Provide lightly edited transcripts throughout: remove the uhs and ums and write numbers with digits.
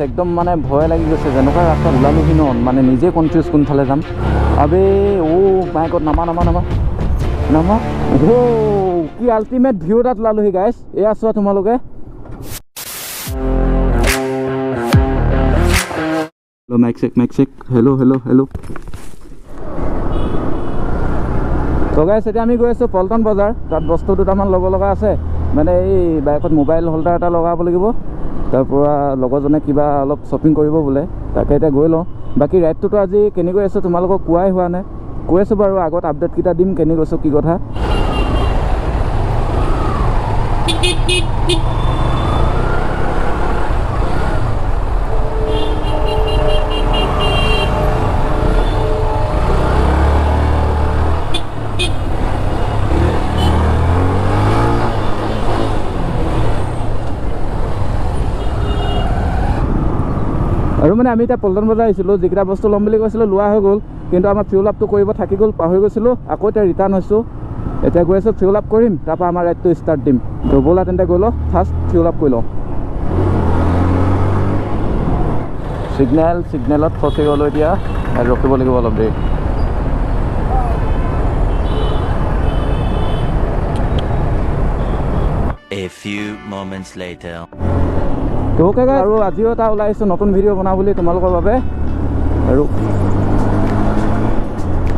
একদম মানে ভয় লাগি গৈছে যেনেকুৱা ৰাস্তাত ওলালোহি ন মানে নিজে কনফিউজ কোনফালে যাম আবে বাইকত নামা কি আল্টিমেট ভিউ এটাত ওলালোহি গাইছ এয়া চোৱা তোমালোকে মাইক চেক হেল্ল' তো গাইছ এতিয়া আমি গৈ আছোঁ পল্টন বজাৰ তাত বস্তু দুটামান ল'ব লগা আছে মানে এই বাইকত মোবাইল হোল্ডাৰ এটা লগাব লাগিব তাৰপৰা লগৰজনে কিবা অলপ শ্বপিং কৰিব বোলে তাকে এতিয়া গৈ লওঁ বাকী ৰাইডটোতো আজি কেনেকৈ আছোঁ তোমালোকক কোৱাই হোৱা নাই কৈ আছোঁ বাৰু আগত আপডেটকেইটা দিম কেনে গৈছোঁ কি কথা আৰু মানে আমি এতিয়া পল্টন বজাৰ আহিছিলোঁ যিকেইটা বস্তু ল'ম বুলি কৈছিলোঁ লোৱা হৈ গ'ল কিন্তু আমাৰ ফিউল আপটো কৰিব থাকি গ'ল পাহৰি গৈছিলোঁ আকৌ এতিয়া ৰিটাৰ্ণ হৈছোঁ এতিয়া গৈ আছোঁ ফিউল আপ কৰিম তাৰপৰা আমাৰ ৰাইডটো ষ্টাৰ্ট দিম তো ব'লা তেন্তে গৈ লওঁ ফাৰ্ষ্ট ফিউল আপ কৰি লওঁ ছিগনেলত ফচি গ'লোঁ এতিয়া ৰখিব লাগিব অলপ দেৰি A few moments later তো ওকে গাইছ আৰু আজিও এটা ওলাই আহিছোঁ নতুন ভিডিঅ' বনাওঁ বুলি তোমালোকৰ বাবে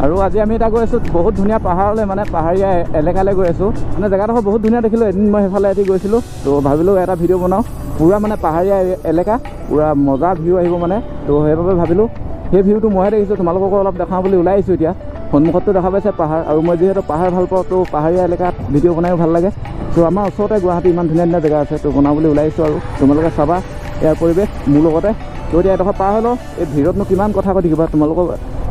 আৰু আজি আমি এটা গৈ আছোঁ বহুত ধুনীয়া পাহাৰলৈ মানে পাহাৰীয়া এলেকালৈ গৈ আছোঁ মানে জেগাডোখৰ বহুত ধুনীয়া দেখিলোঁ এদিন মই সেইফালে এটি গৈছিলোঁ তো ভাবিলোঁ এটা ভিডিঅ' বনাওঁ পূৰা মানে পাহাৰীয়া এলেকা পূৰা মজা ভিউ আহিব মানে তো সেইবাবে ভাবিলোঁ সেই ভিউটো মইহে দেখিছোঁ তোমালোককো অলপ দেখাওঁ বুলি ওলাই আহিছোঁ এতিয়া সন্মুখতটো দেখা পাইছে পাহাৰ আৰু মই যিহেতু পাহাৰ ভাল পাওঁ তো পাহাৰীয়া এলেকাত ভিডিঅ' বনায়ো ভাল লাগে তো আমাৰ ওচৰতে গুৱাহাটী ইমান ধুনীয়া ধুনীয়া জেগা আছে তো বনাওঁ বুলি ওলাই আহিছোঁ আৰু তোমালোকে চাবা ইয়াৰ পৰিৱেশ মোৰ লগতে তো এতিয়া এডোখৰ পাৰ হৈ লওঁ এই ভিৰতনো কিমান কথা কৈ থাকিবা তোমালোকক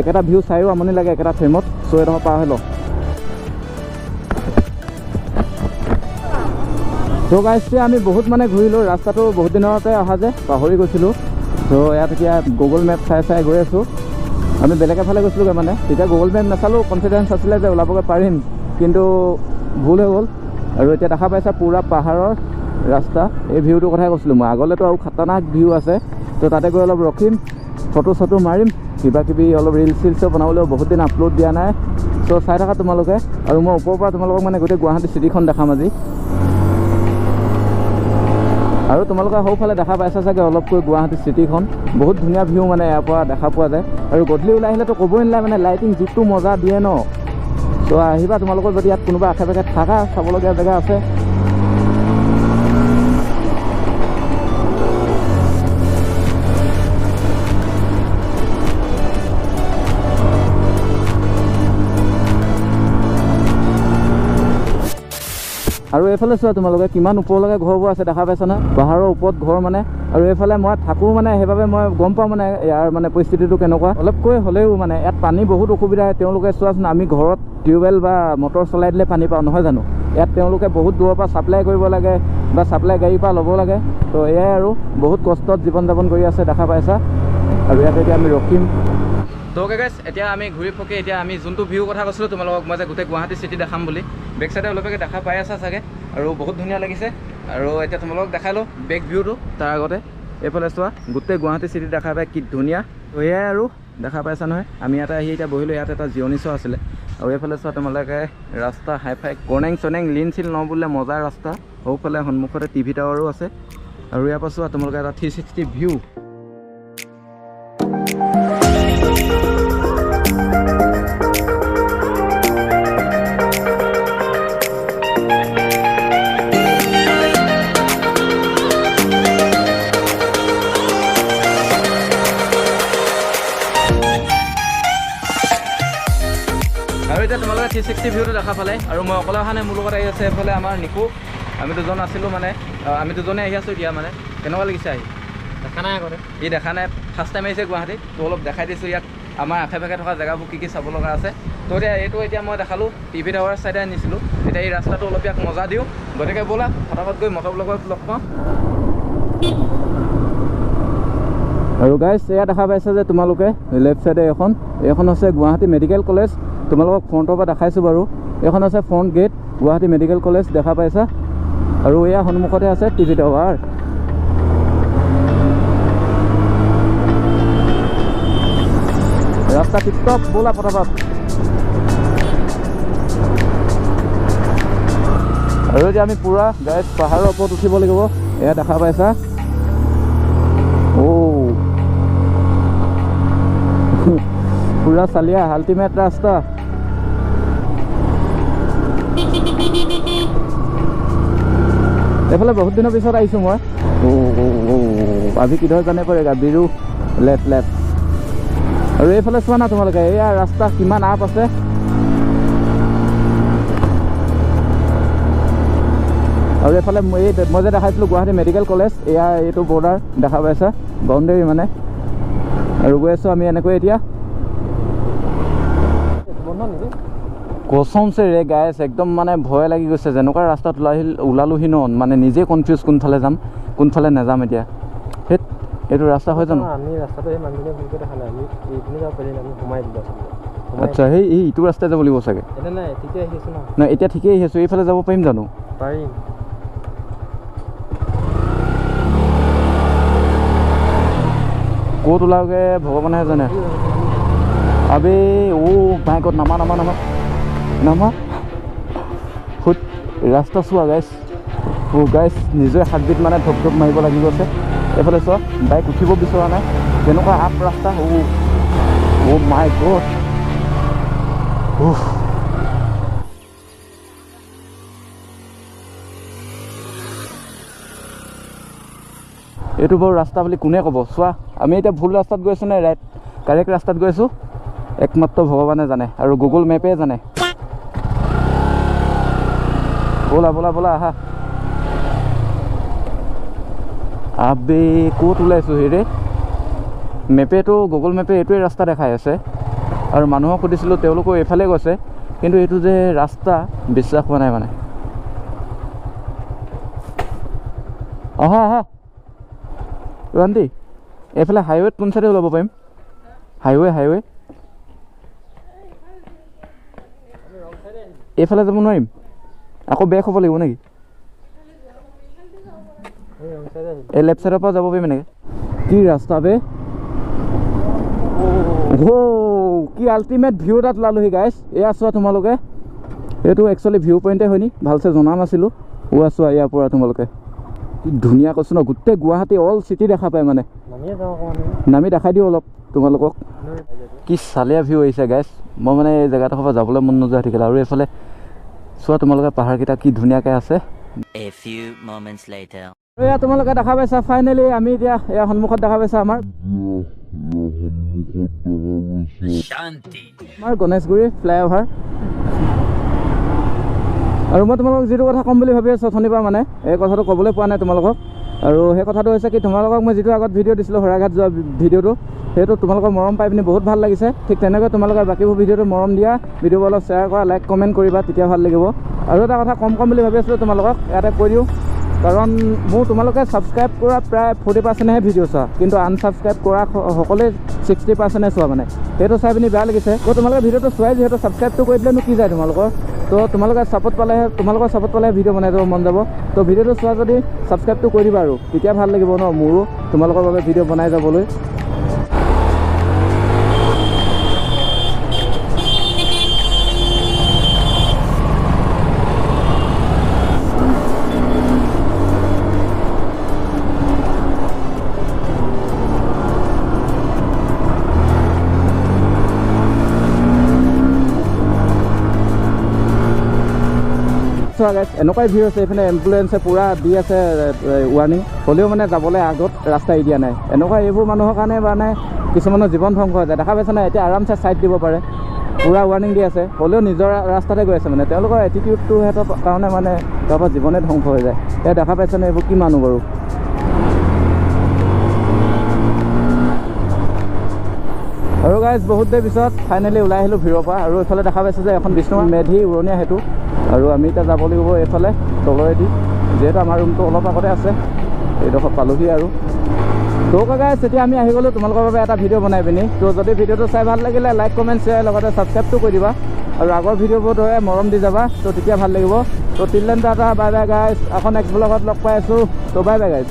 একেটা ভিউ চায়ো আমনি লাগে একেটা ফ্ৰেমত চ' এডোখৰ পাৰ হৈ লওঁ তো গাইছ আমি বহুত মানে ঘূৰিলোঁ ৰাস্তাটো বহুত দিনতে অহা যে পাহৰি গৈছিলোঁ তো ইয়াত এতিয়া গুগল মেপ চাই গৈ আছোঁ আমি বেলেগ এফালে গৈছিলোঁগৈ মানে তেতিয়া গুগল মেপ নাচালোঁ কনফিডেঞ্চ আছিলে যে ওলাবগৈ পাৰিম কিন্তু ভুল হৈ গ'ল আৰু এতিয়া দেখা পাইছা পূৰা পাহাৰৰ ৰাস্তা এই ভিউটোৰ কথাই কৈছিলোঁ মই আগলৈতো আৰু খাতৰনাক ভিউ আছে তো তাতে গৈ অলপ ৰখিম ফটো মাৰিম কিবাকিবি অলপ ৰিলছ চিলছো বনাবলৈও বহুত দিন আপলোড দিয়া নাই চ' চাই থাকা তোমালোকে আৰু মই ওপৰৰ পৰা তোমালোকক মানে গোটেই গুৱাহাটী চিটিখন দেখাম আজি আৰু তোমালোকে সৌফালে দেখা পাইছা চাগে অলপকৈ গুৱাহাটী চিটিখন বহুত ধুনীয়া ভিউ মানে ইয়াৰ পৰা দেখা পোৱা যায় আৰু গধূলি ওলাই আহিলেতো ক'বই নালাগে মানে লাইটিং যিটো মজা দিয়ে ন তো আহিবা তোমালোকৰ যদি ইয়াত কোনোবা আশে পাশে থাকা চাবলগীয়া জেগা আছে আৰু এইফালে চোৱা তোমালোকে কিমান ওপৰলৈকে ঘৰবোৰ আছে দেখা পাইছা না পাহাৰৰ ওপৰত ঘৰ মানে আৰু এইফালে মই থাকোঁ মানে সেইবাবে মই গম পাওঁ মানে ইয়াৰ মানে পৰিস্থিতিটো কেনেকুৱা অলপকৈ হ'লেও মানে ইয়াত পানী বহুত অসুবিধা হয় তেওঁলোকে চোৱাচোন আমি ঘৰত টিউবৱেল বা মটৰ চলাই দিলে পানী পাওঁ নহয় জানো ইয়াত তেওঁলোকে বহুত দূৰৰ পৰা ছাপ্লাই কৰিব লাগে বা ছাপ্লাই গাড়ীৰ পৰা ল'ব লাগে তো এয়াই আৰু বহুত কষ্টত জীৱন যাপন কৰি আছে দেখা পাইছা আৰু ইয়াত এতিয়া আমি ৰখিম তো গাইছ এতিয়া আমি ঘূৰি পকি এতিয়া আমি যোনটো ভিউ কথা কৈছিলোঁ তোমালোকক মই যে গোটেই গুৱাহাটী চিটি দেখাম বুলি বেক চাইডে অলপকৈ দেখা পাই আছা চাগে আৰু বহুত ধুনীয়া লাগিছে আৰু এতিয়া তোমালোকক দেখাই লওঁ বেক ভিউটো তাৰ আগতে এইফালে চোৱা গোটেই গুৱাহাটী চিটি দেখা পাই কি ধুনীয়া তো এয়াই আৰু দেখা পাইছা নহয় আমি ইয়াতে আহি এতিয়া বহিলোঁ ইয়াত এটা জিৰণি চোৱা আছিলে আৰু এইফালে চোৱা তোমালোকে ৰাস্তা হাই ফাই কৰ্ণেং চনেং লিন চিল নবুলিলে মজা ৰাস্তা সৌফালে সন্মুখতে টিভি টাৱাৰো আছে আৰু ইয়াৰ পৰা চোৱা তোমালোকে এটা 360 ভিউ আৰু এতিয়া তোমালোকে 360 ভিউটো দেখা পালে আৰু মই অকলে অহা নাই মোৰ লগত আহি আছে এইফালে আমাৰ নিকু আমি দুজন আছিলোঁ মানে আমি দুজনে আহি আছোঁ এতিয়া মানে কেনেকুৱা লাগিছে আহি দেখা নাই আগতে ই দেখা নাই ফাৰ্ষ্ট টাইম আহিছে গুৱাহাটীত তো অলপ দেখাই দিছোঁ ইয়াত আমাৰ আশে পাশে থকা জেগাবোৰ কি চাব লগা আছে তো এতিয়া মই দেখালোঁ টিভি টাৱাৰ চাইডে আনিছিলোঁ এতিয়া এই ৰাস্তাটো অলপ ইয়াক মজা দিওঁ গতিকে ব'লা ফটাফট গৈ মটৰ লগত লগ পাওঁ আৰু গাইছ এয়া দেখা পাইছে যে তোমালোকে লেফ্ট চাইডে এইখন হৈছে গুৱাহাটী মেডিকেল কলেজ তোমালোকক ফ্ৰণ্টৰ পৰা দেখাইছোঁ বাৰু এইখন আছে front gate Guwahati medical college দেখা পাইছা আৰু এয়া সন্মুখতে আছে টিভি টাৱাৰ ৰাস্তা টিপটপ ব'লা পটাপট। আৰু এতিয়া আমি পুৰা গাইজ পাহাৰৰ ওপৰত উঠিব লাগিব। এয়া দেখা পাইছা পুৰা চালিয়া আল্টিমেট ৰাস্তা। এইফালে বহুত দিনৰ পিছত আহিছোঁ মই। আজি কিধৰ জানে পৰেগা বিৰু লেফ্ট লেফ্ট। আৰু এইফালে চোৱা না তোমালোকে, এয়া ৰাস্তা কিমান আপ আছে। আৰু এইফালে মই যে দেখাইছিলোঁ গুৱাহাটী মেডিকেল কলেজ, এয়া এইটো বৰ্ডাৰ দেখা পাইছা, বাউণ্ডেৰী মানে। আৰু গৈ আছোঁ আমি এনেকৈ এতিয়া। কচমছে ৰে গাইছ, একদম মানে ভয় লাগি গৈছে। যেনেকুৱা ৰাস্তাত ওলালোহি ন, মানে নিজে কনফিউজ কোনফালে যাম কোনফালে নাযাম এতিয়া। সেই এইটো ৰাস্তা হয় জানো? আচ্ছা, সেই ইটো ৰাস্তাই যাব লাগিব চাগে। নাই এতিয়া ঠিকেই আহি আছোঁ, এইফালে যাব পাৰিম জানো? পাৰিম। ক'ত ওলাওগৈ ভগৱানেহে জানে। আবে বাইকত নামা নামা নামা নামা ফুট ৰাস্তা চোৱা গাইছ। গাইছ নিজে হাতবিট মানে ধপ ধপ মাৰিব লাগি গৈছে। এইফালে চোৱা, বাইক উঠিব বিচৰা নাই, তেনেকুৱা আপ ৰাস্তা। মাই গড। এইটো বাৰু ৰাস্তা বুলি কোনে ক'ব? চোৱা, আমি এতিয়া ভুল ৰাস্তাত গৈ আছোঁ নে ৰাইট কাৰেক্ট ৰাস্তাত গৈ আছোঁ একমাত্ৰ ভগৱানে জানে, আৰু গুগল মেপে জানে। ব'লা ব'লা ব'লা আহা। আবে ক'ত ওলাইছোঁ হেৰে? মেপেটো গুগল মেপে এইটোৱে ৰাস্তা দেখাই আছে। আৰু মানুহক সুধিছিলোঁ, তেওঁলোকেও এইফালে গৈছে, কিন্তু এইটো যে ৰাস্তা বিশ্বাস হোৱা নাই মানে। আহা আহা ৰান্দি, এইফালে হাইৱেত কোন চাইডে ওলাব পাৰিম? হাইৱে এইফালে যাব নোৱাৰিম? আকৌ বেক হ'ব লাগিব নেকি? এই লেফ্ট চাইডৰ পৰা যাব পাৰিম এনেকৈ? কি ৰাস্তা বে! কি আল্টিমেট ভিউ এটাত ওলালোহি গাইছ। এয়া চোৱা তোমালোকে, এইটো একচুৱেলি ভিউ পইণ্টে হয় নি, ভালছে জনা নাছিলোঁ। চোৱা ইয়াৰ পৰা তোমালোকে কি ধুনীয়া কৈছোঁ ন, গোটেই গুৱাহাটী অল চিটি দেখা পায় মানে। নামি দেখাই দিওঁ অলপ তোমালোকক। কি চালিয়া ভিউ আহিছে গাইছ। মই মানে এই জেগাডোখৰ পৰা যাবলৈ মন নোযোৱা হৈ থাকিলে। আৰু এইফালে চোৱা তোমালোকে পাহাৰকেইটা কি ধুনীয়াকৈ আছে। A few moments later. এয়া তোমালোকে দেখা পাইছা, ফাইনেলি আমি এতিয়া এয়া সন্মুখত দেখা পাইছা আমাৰ গণেশগুৰি ফ্লাইঅভাৰ। আৰু মই তোমালোকক যিটো কথা ক'ম বুলি ভাবি আছোঁ শনিবাৰ মানে, এই কথাটো ক'বলৈ পোৱা নাই তোমালোকক। আৰু সেই কথাটো হৈছে কি, তোমালোকক মই যিটো আগত ভিডিঅ' দিছিলোঁ শৰাইঘাট যোৱা ভিডিঅ'টো, সেইটো তোমালোকৰ মৰম পাই পিনি বহুত ভাল লাগিছে। ঠিক তেনেকৈ তোমালোকে বাকীবোৰ ভিডিঅ'টো মৰম দিয়া, ভিডিঅ'বোৰ অলপ শ্বেয়াৰ কৰা, লাইক কমেণ্ট কৰিবা, তেতিয়া ভাল লাগিব। আৰু এটা কথা ক'ম বুলি ভাবি আছিলোঁ তোমালোকক, ইয়াতে কৈ দিওঁ, কাৰণ মোৰ তোমালোকে ছাবস্ক্ৰাইব কৰা প্ৰায় 40%হে ভিডিঅ' চোৱা, কিন্তু আনছাবস্ক্ৰাইব কৰা সকলোৱে 60%হে চোৱা মানে। সেইটো চাই পিনি বেয়া লাগিছে। তোমালোকে ভিডিঅ'টো চোৱাই যিহেতু, ছাবস্ক্ৰাইবটো কৰি দিলেনো কি যায় তোমালোকৰ? তো তোমালোকে তোমালোকৰ ছাপোৰ্ট পালেহে ভিডিঅ' বনাই যাব মন যাব। তো ভিডিঅ'টো চোৱা যদি ছাবস্ক্ৰাইবটো কৰি দিবা, আৰু তেতিয়া ভাল লাগিব ন মোৰো তোমালোকৰ বাবে ভিডিঅ' বনাই যাবলৈ। এনেকুৱাই ভিৰ আছে। এইফালে এম্বুলেঞ্চে পূৰা দি আছে ৱাৰ্ণিং, হ'লেও মানে যাবলৈ আগত ৰাস্তা এৰি দিয়া নাই। এনেকুৱা এইবোৰ মানুহৰ কাৰণে মানে কিছুমানৰ জীৱন ধ্বংস হৈ যায়। দেখা পাইছে নাই, এতিয়া আৰামছে ছাইড দিব পাৰে, পূৰা ৱাৰ্ণিং দি আছে, হ'লেও নিজৰ ৰাস্তাতে গৈ আছে মানে। তেওঁলোকৰ এটিটিউডটো সিহঁতৰ কাৰণে মানে কাৰোবাৰ জীৱনে ধ্বংস হৈ যায়। এতিয়া দেখা পাইছেনে এইবোৰ কি মানুহ বাৰু। আৰু গাইজ বহুত দেৰি পিছত ফাইনেলি ওলাই আহিলোঁ ভিৰৰ পৰা। আৰু এইফালে দেখা পাইছোঁ যে এখন বিষ্ণু মেধি উৰণীয়া সেতু। আৰু আমি এতিয়া যাব লাগিব এইফালে তলেদি, যিহেতু আমাৰ ৰুমটো অলপ আগতে আছে, এইডোখৰ পালোহি। আৰু তো গাইজ এতিয়া আমি আহি গ'লোঁ তোমালোকৰ বাবে এটা ভিডিঅ' বনাই পিনি। তো যদি ভিডিঅ'টো চাই ভাল লাগিলে লাইক কমেণ্ট শ্বেয়াৰ লগতে ছাবস্ক্ৰাইবটো কৰি দিবা, আৰু আগৰ ভিডিঅ'বোৰ দৰে মৰম দি যাবা, তো তেতিয়া ভাল লাগিব। তো till then tata, bye bye guys. আকৌ নেক্সট ব্লগত লগ পাই আছোঁ। তো বাই বাই গাইজ।